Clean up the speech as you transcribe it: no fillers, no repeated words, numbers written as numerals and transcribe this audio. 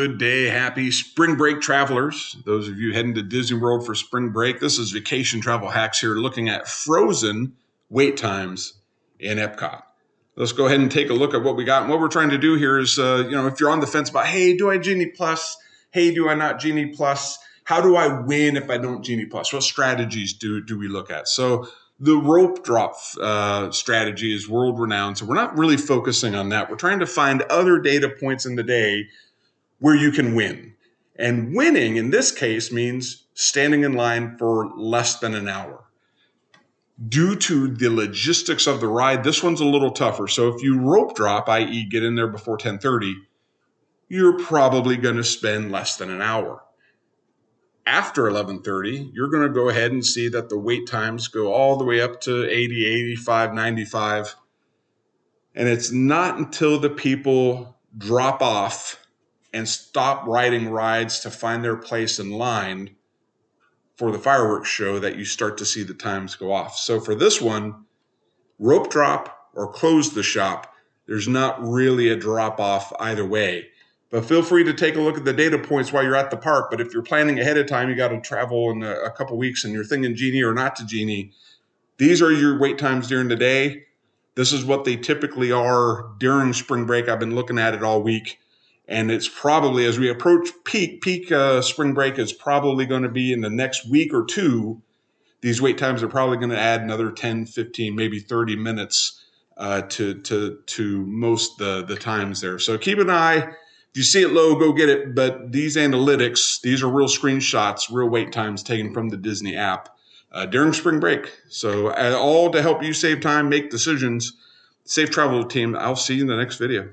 Good day, happy spring break travelers. Those of you heading to Disney World for spring break, this is Vacation Travel Hacks here looking at frozen wait times in Epcot. Let's go ahead and take a look at what we got. And what we're trying to do here is, if you're on the fence about, hey, do I Genie Plus? Hey, do I not Genie Plus? How do I win if I don't Genie Plus? What strategies do we look at? So the rope drop strategy is world renowned. So we're not really focusing on that. We're trying to find other data points in the day where you can win. And winning in this case means standing in line for less than an hour. Due to the logistics of the ride, this one's a little tougher. So if you rope drop, i.e. get in there before 10:30, you're probably going to spend less than an hour. After 11:30, you're going to go ahead and see that the wait times go all the way up to 80, 85, 95. And it's not until the people drop off and stop riding rides to find their place in line for the fireworks show that you start to see the times go off. So for this one, rope drop or close the shop, there's not really a drop off either way. But feel free to take a look at the data points while you're at the park. But if you're planning ahead of time, you got to travel in a couple weeks and you're thinking Genie or not to Genie, these are your wait times during the day. This is what they typically are during spring break. I've been looking at it all week. And it's probably, as we approach peak spring break is probably going to be in the next week or two. These wait times are probably going to add another 10, 15, maybe 30 minutes to most the times there. So keep an eye. If you see it low, go get it. But these analytics, these are real screenshots, real wait times taken from the Disney app during spring break. So all to help you save time, make decisions. Safe travel, team. I'll see you in the next video.